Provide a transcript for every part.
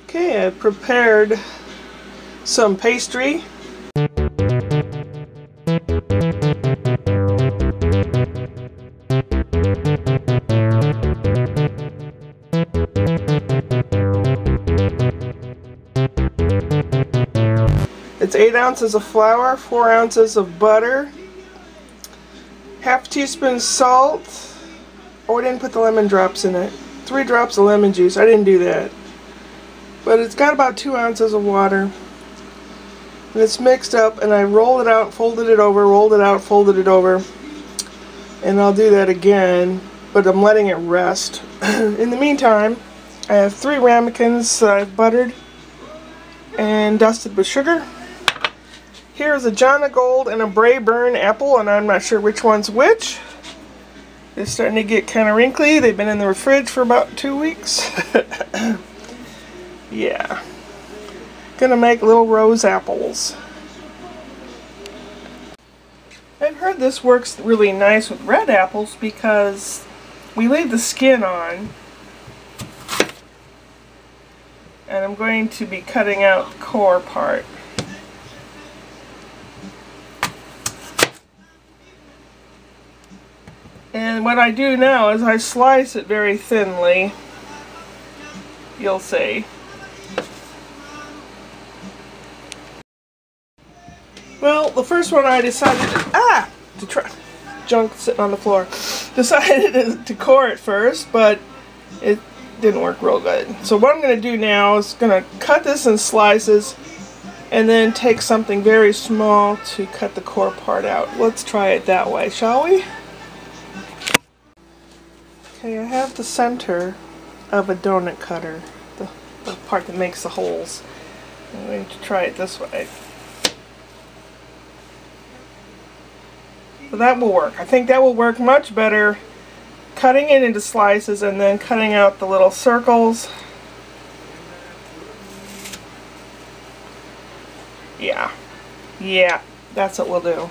Okay, I prepared some pastry. It's 8 ounces of flour, 4 ounces of butter, half teaspoon salt. Oh, I didn't put the lemon drops in it. 3 drops of lemon juice. I didn't do that. But it's got about 2 ounces of water. And it's mixed up, and I rolled it out, folded it over, rolled it out, folded it over. And I'll do that again, but I'm letting it rest. In the meantime, I have 3 ramekins that I've buttered and dusted with sugar. Here's a Jana Gold and a Braeburn apple, and I'm not sure which one's which. They're starting to get kind of wrinkly. They've been in the fridge for about 2 weeks. Yeah. Gonna make little rose apples. I've heard this works really nice with red apples because we leave the skin on. And I'm going to be cutting out the core part. And what I do now is I slice it very thinly, you'll see. Well, the first one I decided to try, junk sitting on the floor, decided to core it first, but it didn't work real good. So what I'm going to do now is going to cut this in slices and then take something very small to cut the core part out. Let's try it that way, shall we? Okay, I have the center of a donut cutter, the part that makes the holes. I'm going to try it this way. So that will work. I think that will work much better, cutting it into slices and then cutting out the little circles. Yeah, that's what we'll do.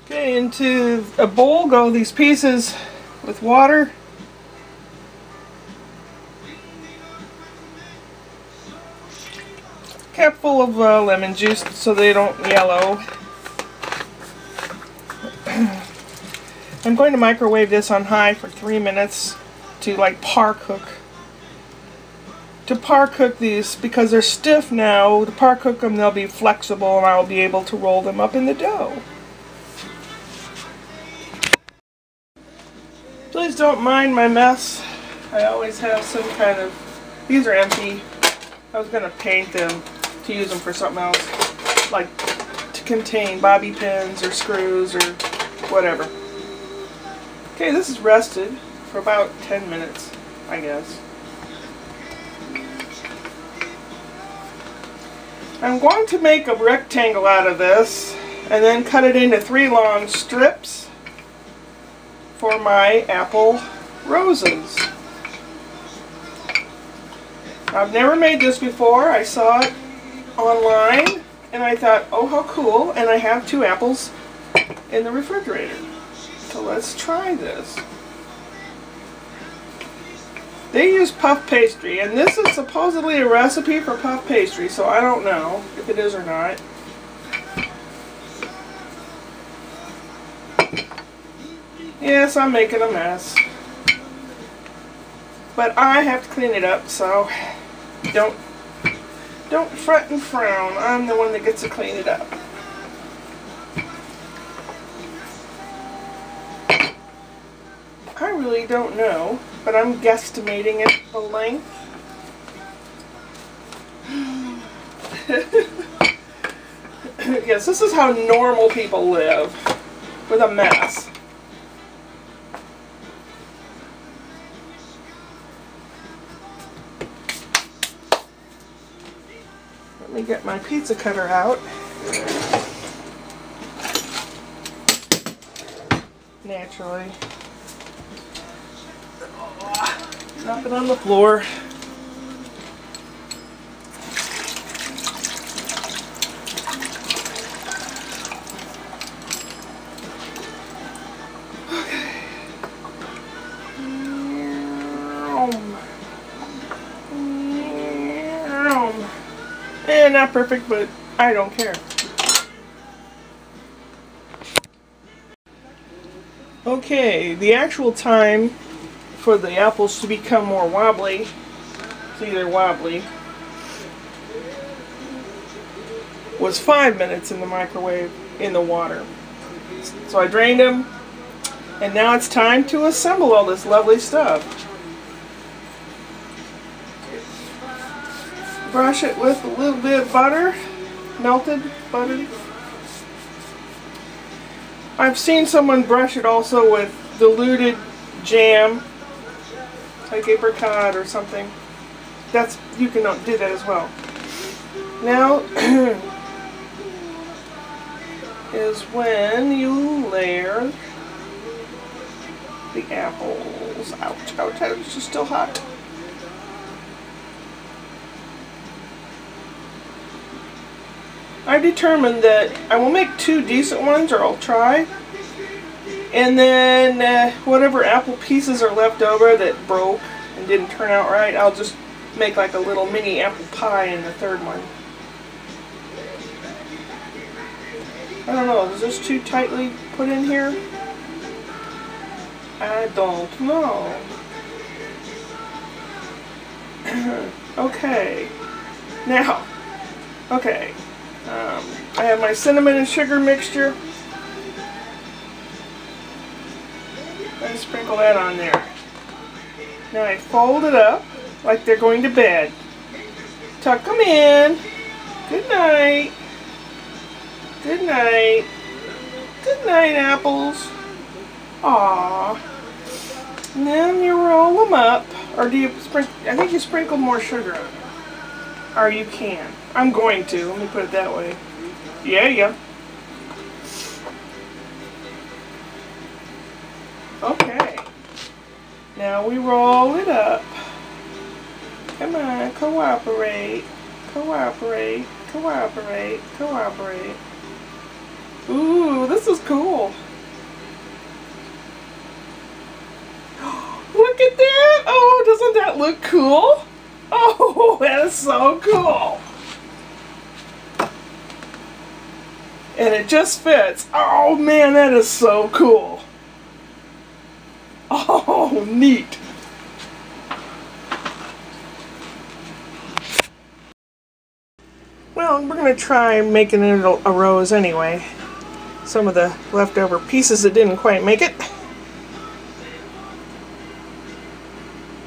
Okay, into a bowl go these pieces with water. Cap full of lemon juice so they don't yellow. I'm going to microwave this on high for 3 minutes to like par cook. To par cook these because they're stiff now. To par cook them, they'll be flexible and I'll be able to roll them up in the dough. Please don't mind my mess. I always have some kind of... These are empty. I was going to paint them to use them for something else. Like to contain bobby pins or screws or whatever. Okay, this is rested for about 10 minutes, I guess. I'm going to make a rectangle out of this and then cut it into 3 long strips for my apple roses. I've never made this before. I saw it online and I thought, oh how cool, and I have 2 apples in the refrigerator. So let's try this. They use puff pastry, and this is supposedly a recipe for puff pastry, so I don't know if it is or not. Yes, I'm making a mess. But I have to clean it up, so don't fret and frown. I'm the one that gets to clean it up. I really don't know, but I'm guesstimating it the length. Yes, this is how normal people live, with a mess. Let me get my pizza cutter out. Naturally. Drop it on the floor. not perfect, but I don't care. Okay, the actual time for the apples to become more wobbly, see they're wobbly, was 5 minutes in the microwave in the water. So I drained them, and now it's time to assemble all this lovely stuff. Brush it with a little bit of butter, melted butter. I've seen someone brush it also with diluted jam, like apricot or something. That's, you can do that as well. Now is when you layer the apples. Ouch, ouch, ouch, it's still hot. I determined that I will make 2 decent ones, or I'll try, and then whatever apple pieces are left over that broke and didn't turn out right, I'll just make like a little mini apple pie in the 3rd one. I don't know, is this too tightly put in here? I don't know. Okay, now, okay. I have my cinnamon and sugar mixture. I sprinkle that on there. Now I fold it up like they're going to bed. Tuck them in. Good night. Good night. Good night, apples. Aww. And then you roll them up. Or do you sprinkle? I think you sprinkle more sugar on it. Or you can. I'm going to. Let me put it that way. Yeah. Okay. Now we roll it up. Come on, cooperate. Cooperate. Cooperate. Cooperate. Ooh, this is cool. Look at that! Oh, doesn't that look cool? Oh, that is so cool. And it just fits. Oh man, that is so cool. Oh, neat. Well, we're going to try making it a rose anyway. Some of the leftover pieces that didn't quite make it.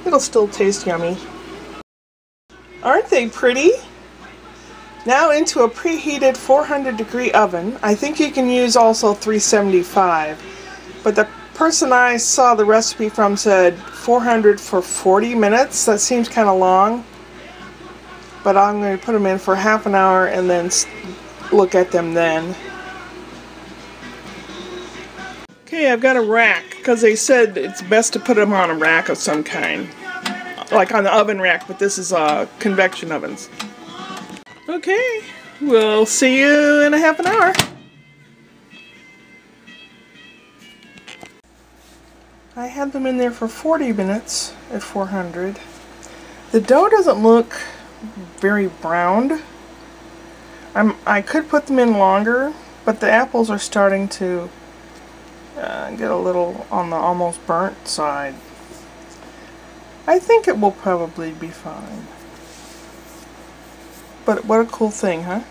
It'll still taste yummy. Aren't they pretty? Now into a preheated 400-degree oven. I think you can use also 375, but the person I saw the recipe from said 400 for 40 minutes. That seems kind of long, but I'm going to put them in for half an hour and then look at them then. Okay, I've got a rack because they said it's best to put them on a rack of some kind, like on the oven rack, but this is convection ovens. Okay, we'll see you in a half an hour. I had them in there for 40 minutes at 400. The dough doesn't look very browned. I could put them in longer, but the apples are starting to get a little on the almost burnt side. I think it will probably be fine. But what a cool thing, huh?